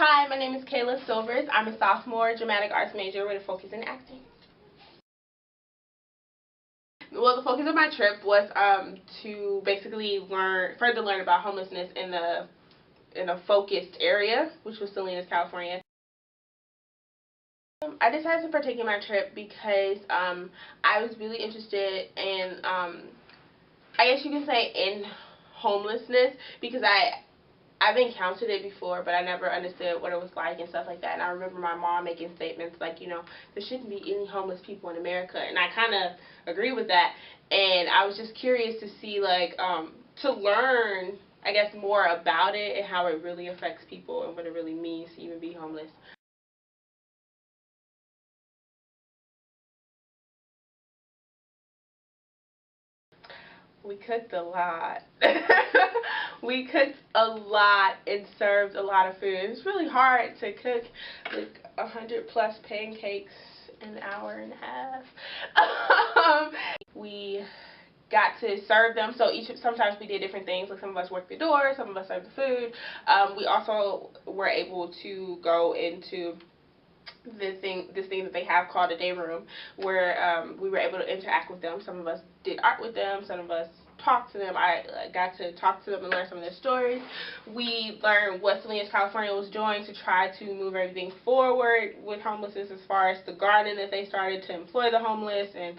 Hi, my name is Kyla Sylvers. I'm a sophomore dramatic arts major with a focus in acting. Well, the focus of my trip was to basically further learn about homelessness in a focused area, which was Salinas, California. I decided to partake in my trip because I was really interested in, I guess you can say, in homelessness, because I've encountered it before, but I never understood what it was like and stuff like that. And I remember my mom making statements like, there shouldn't be any homeless people in America. And I kind of agree with that. And I was just curious to see, to learn, I guess, more about it and how it really affects people and what it really means to even be homeless. We cooked a lot. We cooked a lot and served a lot of food. It was really hard to cook like 100+ pancakes in an hour and a half. We got to serve them, so sometimes we did different things. Like some of us worked the door, some of us served the food. We also were able to go into this thing that they have called a day room, where we were able to interact with them. Some of us did art with them, some of us talked to them. I got to talk to them and learn some of their stories. We learned what Salinas, California was doing to try to move everything forward with homelessness, as far as the garden that they started to employ the homeless, and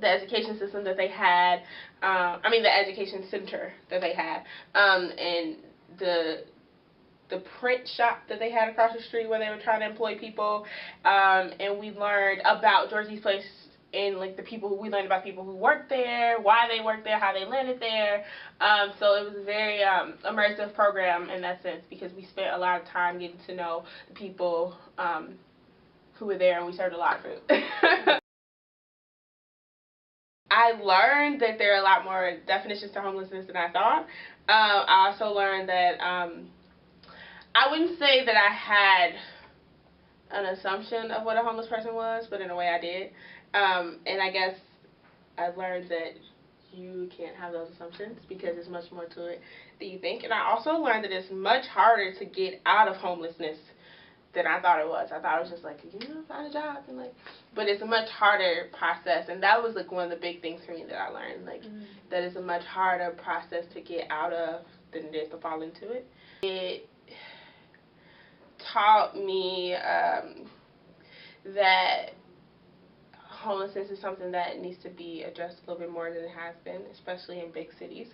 the education system that they had, the education center that they had, and the print shop that they had across the street where they were trying to employ people, and we learned about Dorothy's Place, and we learned about people who worked there, why they worked there, how they landed there. So it was a very immersive program in that sense, because we spent a lot of time getting to know the people who were there, and we served a lot of food. I learned that there are a lot more definitions to homelessness than I thought. I also learned that I wouldn't say that I had an assumption of what a homeless person was, but in a way I did. And I guess I learned that you can't have those assumptions, because there's much more to it than you think. And I also learned that it's much harder to get out of homelessness than I thought it was. I thought it was just find a job, and but it's a much harder process. And that was one of the big things for me that I learned, that it's a much harder process to get out of than it is to fall into it. It taught me that homelessness is something that needs to be addressed a little bit more than it has been, especially in big cities.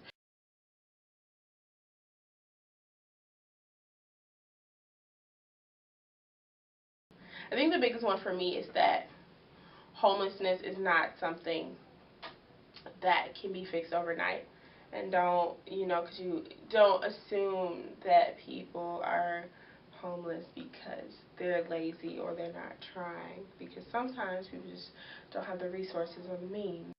I think the biggest one for me is that homelessness is not something that can be fixed overnight. And because you don't assume that people are homeless because they're lazy or they're not trying, because sometimes people just don't have the resources or the means.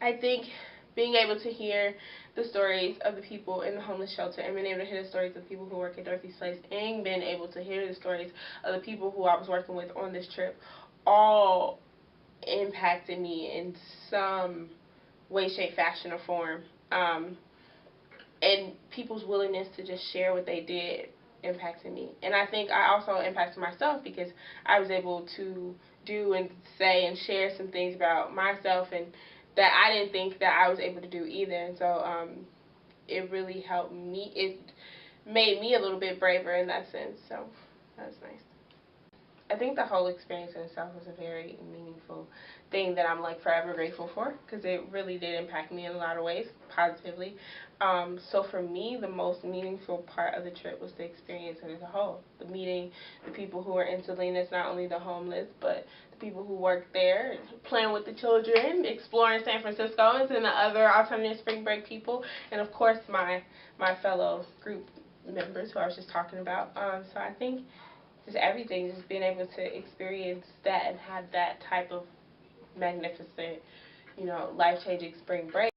I think being able to hear the stories of the people in the homeless shelter, and being able to hear the stories of the people who work at Dorothy's Place, and being able to hear the stories of the people who I was working with on this trip, all impacted me in some way, shape, fashion, or form. And people's willingness to just share what they did impacted me. And I think I also impacted myself, because I was able to do and say and share some things about myself and that I didn't think that I was able to do either. And so it really helped me. It made me a little bit braver in that sense. So that was nice. I think the whole experience in itself was a very meaningful thing that I'm forever grateful for, because it really did impact me in a lot of ways positively. So for me, the most meaningful part of the trip was the experience as a whole. The meeting the people who are in Salinas, not only the homeless, but the people who work there, playing with the children, exploring San Francisco, and the other alternative spring break people, and of course my fellow group members who I was just talking about. So I think just everything, just being able to experience that and have that type of magnificent, life-changing spring break.